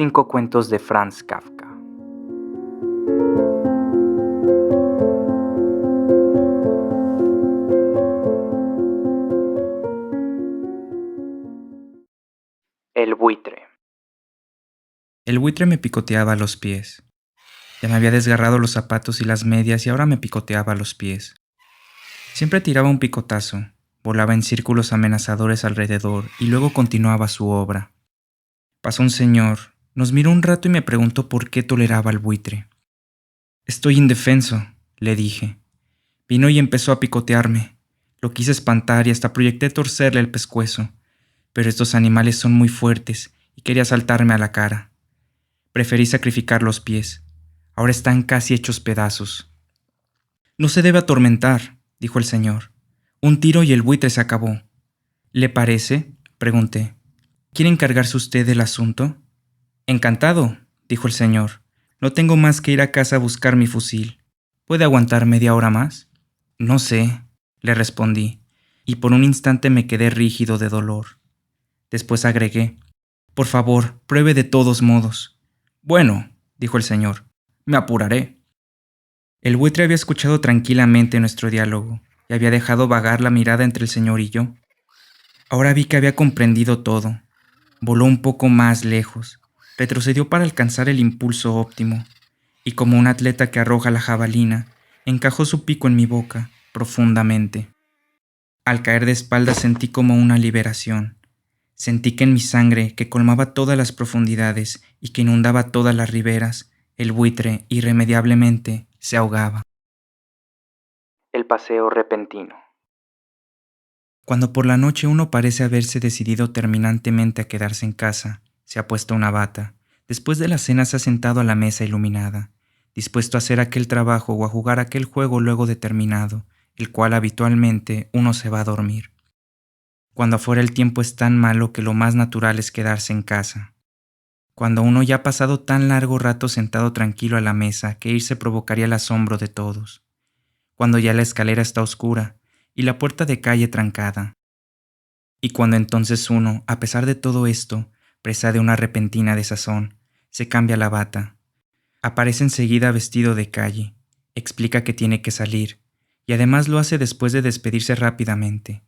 5 cuentos de Franz Kafka. El buitre. El buitre me picoteaba los pies. Ya me había desgarrado los zapatos y las medias y ahora me picoteaba los pies. Siempre tiraba un picotazo, volaba en círculos amenazadores alrededor y luego continuaba su obra. Pasó un señor, nos miró un rato y me preguntó por qué toleraba al buitre. «Estoy indefenso», le dije. Vino y empezó a picotearme. Lo quise espantar y hasta proyecté torcerle el pescuezo, pero estos animales son muy fuertes y quería saltarme a la cara. Preferí sacrificar los pies. Ahora están casi hechos pedazos. «No se debe atormentar», dijo el señor. «Un tiro y el buitre se acabó». «¿Le parece?», pregunté. «¿Quiere encargarse usted del asunto?» «Encantado», dijo el señor. «No tengo más que ir a casa a buscar mi fusil. ¿Puede aguantar media hora más?» «No sé», le respondí, y por un instante me quedé rígido de dolor. Después agregué: «Por favor, pruebe de todos modos». «Bueno», dijo el señor, «me apuraré». El buitre había escuchado tranquilamente nuestro diálogo y había dejado vagar la mirada entre el señor y yo. Ahora vi que había comprendido todo. Voló un poco más lejos, retrocedió para alcanzar el impulso óptimo, y como un atleta que arroja la jabalina, encajó su pico en mi boca, profundamente. Al caer de espaldas sentí como una liberación. Sentí que en mi sangre, que colmaba todas las profundidades y que inundaba todas las riberas, el buitre, irremediablemente, se ahogaba. El paseo repentino. Cuando por la noche uno parece haberse decidido terminantemente a quedarse en casa, se ha puesto una bata, después de la cena se ha sentado a la mesa iluminada, dispuesto a hacer aquel trabajo o a jugar aquel juego luego determinado, el cual habitualmente uno se va a dormir. Cuando afuera el tiempo es tan malo que lo más natural es quedarse en casa. Cuando uno ya ha pasado tan largo rato sentado tranquilo a la mesa que irse provocaría el asombro de todos. Cuando ya la escalera está oscura y la puerta de calle trancada. Y cuando entonces uno, a pesar de todo esto, presa de una repentina desazón, se cambia la bata. Aparece enseguida vestido de calle, explica que tiene que salir, y además lo hace después de despedirse rápidamente.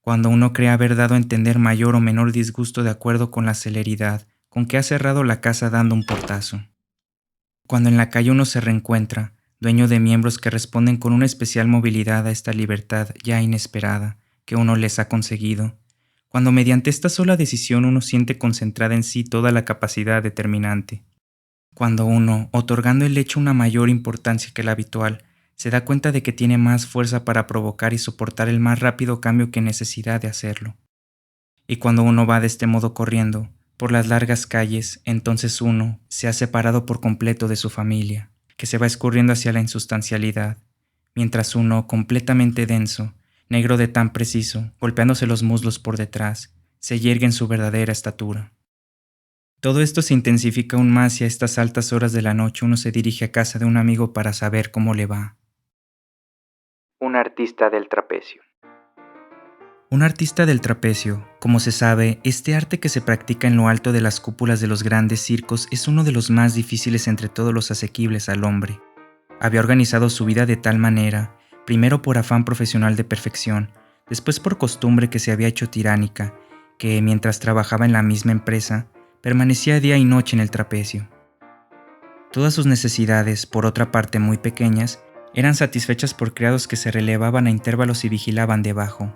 Cuando uno cree haber dado a entender mayor o menor disgusto de acuerdo con la celeridad con que ha cerrado la casa dando un portazo. Cuando en la calle uno se reencuentra, dueño de miembros que responden con una especial movilidad a esta libertad ya inesperada que uno les ha conseguido, cuando mediante esta sola decisión uno siente concentrada en sí toda la capacidad determinante, cuando uno, otorgando el hecho una mayor importancia que la habitual, se da cuenta de que tiene más fuerza para provocar y soportar el más rápido cambio que necesidad de hacerlo. Y cuando uno va de este modo corriendo por las largas calles, entonces uno se ha separado por completo de su familia, que se va escurriendo hacia la insustancialidad, mientras uno, completamente denso, negro de tan preciso, golpeándose los muslos por detrás, se yergue en su verdadera estatura. Todo esto se intensifica aún más y a estas altas horas de la noche uno se dirige a casa de un amigo para saber cómo le va. Un artista del trapecio. Un artista del trapecio, como se sabe, este arte que se practica en lo alto de las cúpulas de los grandes circos es uno de los más difíciles entre todos los asequibles al hombre. Había organizado su vida de tal manera, primero por afán profesional de perfección, después por costumbre que se había hecho tiránica, que mientras trabajaba en la misma empresa, permanecía día y noche en el trapecio. Todas sus necesidades, por otra parte muy pequeñas, eran satisfechas por criados que se relevaban a intervalos y vigilaban debajo.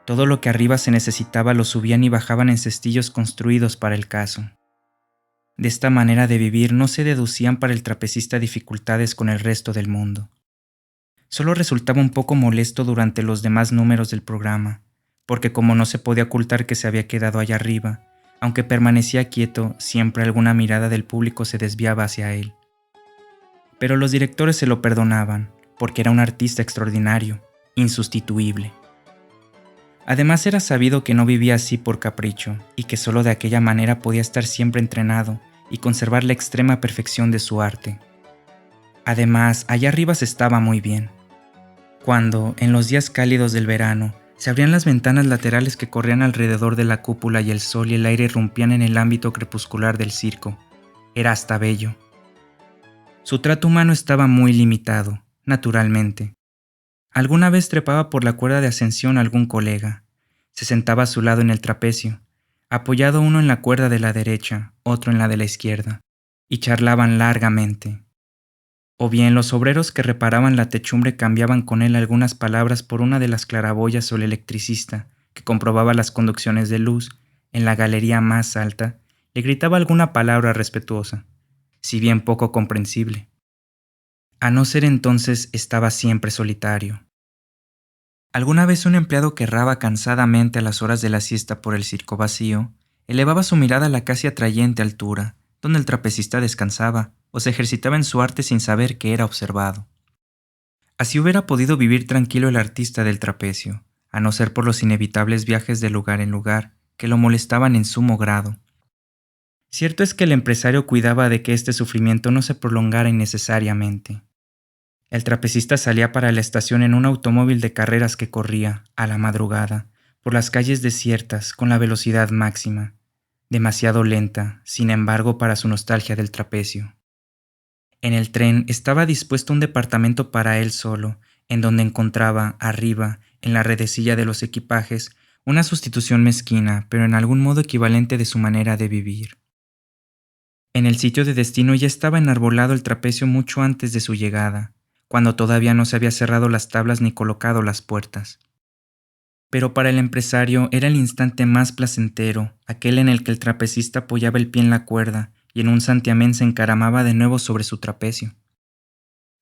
Todo lo que arriba se necesitaba lo subían y bajaban en cestillos construidos para el caso. De esta manera de vivir no se deducían para el trapecista dificultades con el resto del mundo. Solo resultaba un poco molesto durante los demás números del programa, porque como no se podía ocultar que se había quedado allá arriba, aunque permanecía quieto, siempre alguna mirada del público se desviaba hacia él. Pero los directores se lo perdonaban, porque era un artista extraordinario, insustituible. Además era sabido que no vivía así por capricho, y que solo de aquella manera podía estar siempre entrenado y conservar la extrema perfección de su arte. Además, allá arriba se estaba muy bien. Cuando, en los días cálidos del verano, Se abrían las ventanas laterales que corrían alrededor de la cúpula y el sol y el aire irrumpían en el ámbito crepuscular del circo. Era hasta bello. Su trato humano estaba muy limitado, naturalmente. Alguna vez trepaba por la cuerda de ascensión a algún colega. Se sentaba a su lado en el trapecio, apoyado uno en la cuerda de la derecha, otro en la de la izquierda, y charlaban largamente. O bien los obreros que reparaban la techumbre cambiaban con él algunas palabras por una de las claraboyas o el electricista, que comprobaba las conducciones de luz en la galería más alta, le gritaba alguna palabra respetuosa, si bien poco comprensible. A no ser entonces estaba siempre solitario. Alguna vez un empleado que erraba cansadamente a las horas de la siesta por el circo vacío, elevaba su mirada a la casi atrayente altura, donde el trapecista descansaba o se ejercitaba en su arte sin saber que era observado. Así hubiera podido vivir tranquilo el artista del trapecio, a no ser por los inevitables viajes de lugar en lugar, que lo molestaban en sumo grado. Cierto es que el empresario cuidaba de que este sufrimiento no se prolongara innecesariamente. El trapecista salía para la estación en un automóvil de carreras que corría, a la madrugada, por las calles desiertas con la velocidad máxima, demasiado lenta, sin embargo, para su nostalgia del trapecio. En el tren estaba dispuesto un departamento para él solo, en donde encontraba, arriba, en la redecilla de los equipajes, una sustitución mezquina, pero en algún modo equivalente de su manera de vivir. En el sitio de destino ya estaba enarbolado el trapecio mucho antes de su llegada, cuando todavía no se había cerrado las tablas ni colocado las puertas. Pero para el empresario era el instante más placentero, aquel en el que el trapecista apoyaba el pie en la cuerda y en un santiamén se encaramaba de nuevo sobre su trapecio.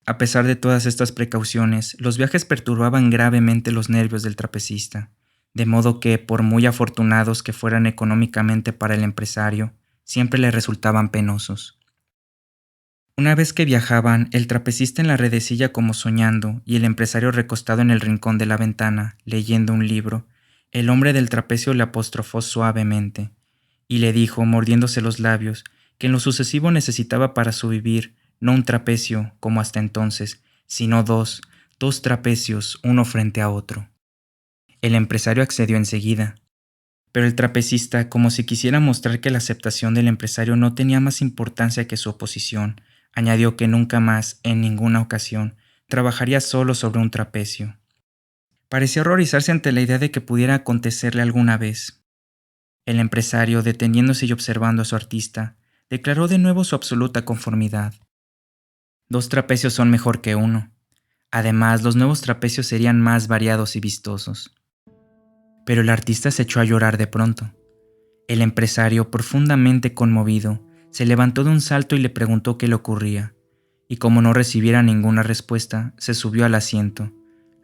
A pesar de todas estas precauciones, los viajes perturbaban gravemente los nervios del trapecista, de modo que, por muy afortunados que fueran económicamente para el empresario, siempre le resultaban penosos. Una vez que viajaban, el trapecista en la redecilla como soñando y el empresario recostado en el rincón de la ventana, leyendo un libro, el hombre del trapecio le apostrofó suavemente y le dijo, mordiéndose los labios, que en lo sucesivo necesitaba para su vivir no un trapecio, como hasta entonces, sino dos trapecios, uno frente a otro. El empresario accedió enseguida, pero el trapecista, como si quisiera mostrar que la aceptación del empresario no tenía más importancia que su oposición, añadió que nunca más, en ninguna ocasión, trabajaría solo sobre un trapecio. Parecía horrorizarse ante la idea de que pudiera acontecerle alguna vez. El empresario, deteniéndose y observando a su artista, declaró de nuevo su absoluta conformidad. 2 trapecios son mejor que uno. Además, los nuevos trapecios serían más variados y vistosos. Pero el artista se echó a llorar de pronto. El empresario, profundamente conmovido, se levantó de un salto y le preguntó qué le ocurría, y como no recibiera ninguna respuesta, se subió al asiento,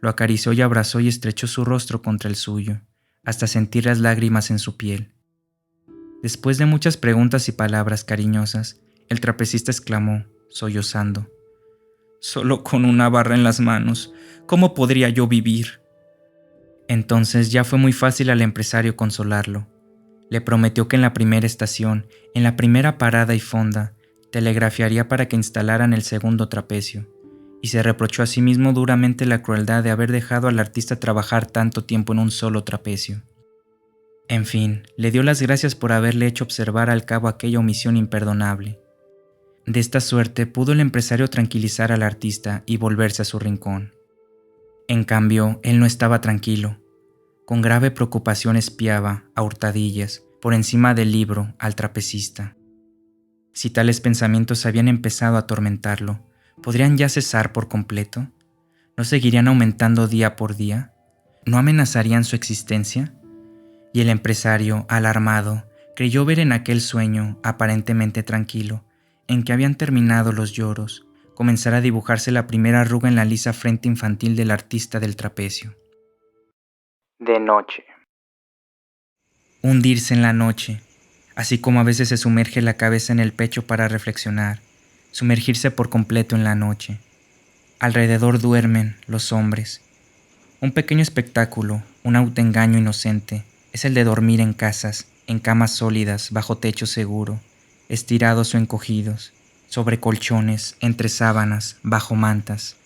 lo acarició y abrazó y estrechó su rostro contra el suyo, hasta sentir las lágrimas en su piel. Después de muchas preguntas y palabras cariñosas, el trapecista exclamó, sollozando: «Solo con una barra en las manos, ¿cómo podría yo vivir?». Entonces ya fue muy fácil al empresario consolarlo. Le prometió que en la primera estación, en la primera parada y fonda, telegrafiaría para que instalaran el segundo trapecio, y se reprochó a sí mismo duramente la crueldad de haber dejado al artista trabajar tanto tiempo en un solo trapecio. En fin, le dio las gracias por haberle hecho observar al cabo aquella omisión imperdonable. De esta suerte pudo el empresario tranquilizar al artista y volverse a su rincón. En cambio, él no estaba tranquilo. Con grave preocupación espiaba, a hurtadillas, por encima del libro, al trapecista. Si tales pensamientos habían empezado a atormentarlo, ¿podrían ya cesar por completo? ¿No seguirían aumentando día por día? ¿No amenazarían su existencia? Y el empresario, alarmado, creyó ver en aquel sueño, aparentemente tranquilo, en que habían terminado los lloros, comenzar a dibujarse la primera arruga en la lisa frente infantil del artista del trapecio. De noche. Hundirse en la noche, así como a veces se sumerge la cabeza en el pecho para reflexionar, sumergirse por completo en la noche. Alrededor duermen los hombres. Un pequeño espectáculo, un autoengaño inocente, es el de dormir en casas, en camas sólidas, bajo techo seguro, estirados o encogidos, sobre colchones, entre sábanas, bajo mantas.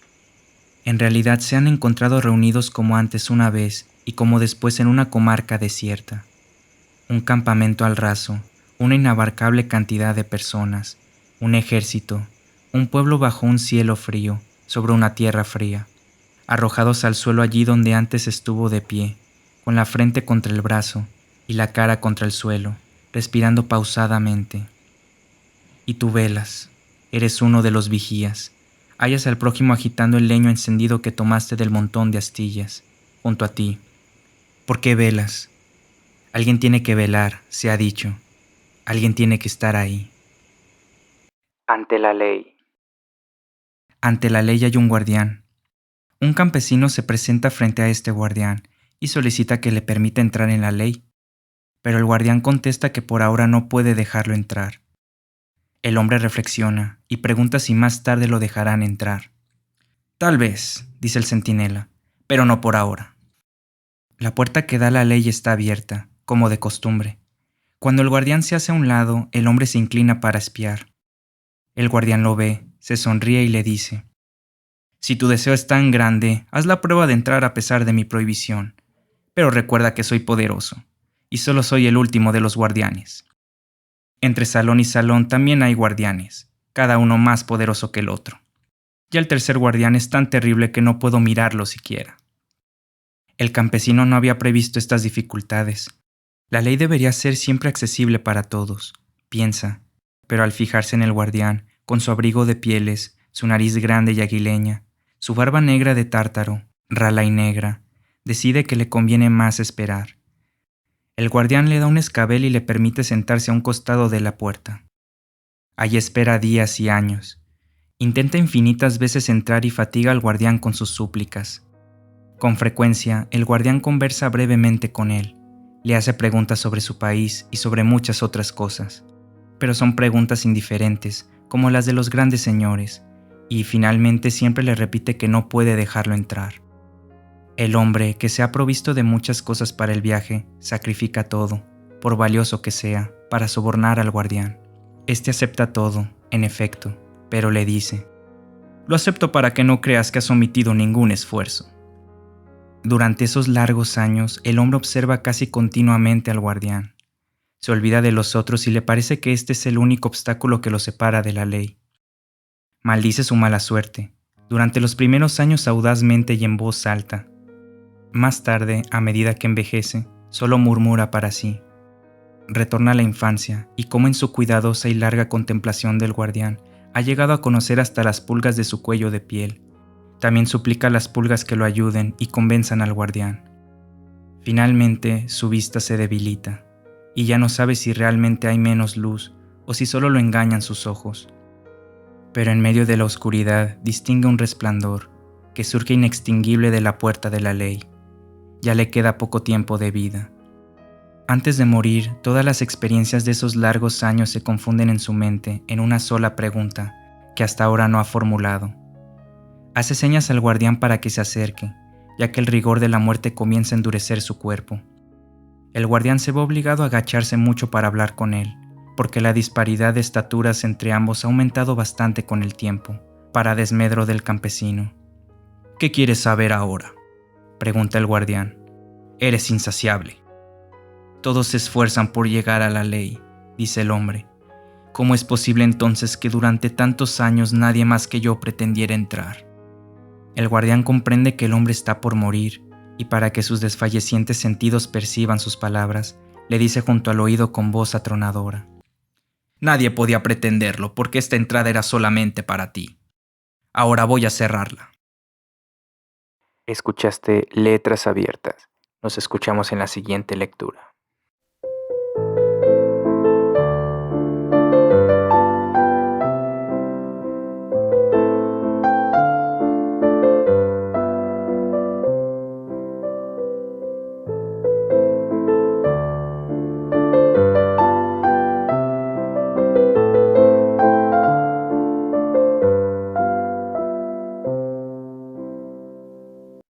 En realidad se han encontrado reunidos como antes una vez, y como después en una comarca desierta. Un campamento al raso, una inabarcable cantidad de personas, un ejército, un pueblo bajo un cielo frío, sobre una tierra fría, arrojados al suelo allí donde antes estuvo de pie, con la frente contra el brazo y la cara contra el suelo, respirando pausadamente. Y tú velas, eres uno de los vigías, hallas al prójimo agitando el leño encendido que tomaste del montón de astillas, junto a ti. ¿Por qué velas? Alguien tiene que velar, se ha dicho. Alguien tiene que estar ahí. Ante la ley. Ante la ley hay un guardián. Un campesino se presenta frente a este guardián y solicita que le permita entrar en la ley, pero el guardián contesta que por ahora no puede dejarlo entrar. El hombre reflexiona y pregunta si más tarde lo dejarán entrar. Tal vez, dice el centinela, pero no por ahora. La puerta que da a la ley está abierta, como de costumbre. Cuando el guardián se hace a un lado, el hombre se inclina para espiar. El guardián lo ve, se sonríe y le dice: si tu deseo es tan grande, haz la prueba de entrar a pesar de mi prohibición. Pero recuerda que soy poderoso, y solo soy el último de los guardianes. Entre salón y salón también hay guardianes, cada uno más poderoso que el otro. Y el tercer guardián es tan terrible que no puedo mirarlo siquiera. El campesino no había previsto estas dificultades. La ley debería ser siempre accesible para todos, piensa, pero al fijarse en el guardián, con su abrigo de pieles, su nariz grande y aguileña, su barba negra de tártaro, rala y negra, decide que le conviene más esperar. El guardián le da un escabel y le permite sentarse a un costado de la puerta. Allí espera días y años. Intenta infinitas veces entrar y fatiga al guardián con sus súplicas. Con frecuencia, el guardián conversa brevemente con él, le hace preguntas sobre su país y sobre muchas otras cosas, pero son preguntas indiferentes, como las de los grandes señores, y finalmente siempre le repite que no puede dejarlo entrar. El hombre, que se ha provisto de muchas cosas para el viaje, sacrifica todo, por valioso que sea, para sobornar al guardián. Este acepta todo, en efecto, pero le dice: lo acepto para que no creas que has omitido ningún esfuerzo. Durante esos largos años, el hombre observa casi continuamente al guardián. Se olvida de los otros y le parece que este es el único obstáculo que lo separa de la ley. Maldice su mala suerte, durante los primeros años audazmente y en voz alta. Más tarde, a medida que envejece, solo murmura para sí. Retorna a la infancia y como en su cuidadosa y larga contemplación del guardián, ha llegado a conocer hasta las pulgas de su cuello de piel. También suplica a las pulgas que lo ayuden y convenzan al guardián. Finalmente, su vista se debilita, y ya no sabe si realmente hay menos luz o si solo lo engañan sus ojos. Pero en medio de la oscuridad distingue un resplandor que surge inextinguible de la puerta de la ley. Ya le queda poco tiempo de vida. Antes de morir, todas las experiencias de esos largos años se confunden en su mente en una sola pregunta que hasta ahora no ha formulado. Hace señas al guardián para que se acerque, ya que el rigor de la muerte comienza a endurecer su cuerpo. El guardián se ve obligado a agacharse mucho para hablar con él, porque la disparidad de estaturas entre ambos ha aumentado bastante con el tiempo, para desmedro del campesino. ¿Qué quieres saber ahora?, pregunta el guardián. Eres insaciable. Todos se esfuerzan por llegar a la ley, dice el hombre. ¿Cómo es posible entonces que durante tantos años nadie más que yo pretendiera entrar? El guardián comprende que el hombre está por morir, y para que sus desfallecientes sentidos perciban sus palabras, le dice junto al oído con voz atronadora: nadie podía pretenderlo porque esta entrada era solamente para ti. Ahora voy a cerrarla. Escuchaste Letras Abiertas. Nos escuchamos en la siguiente lectura.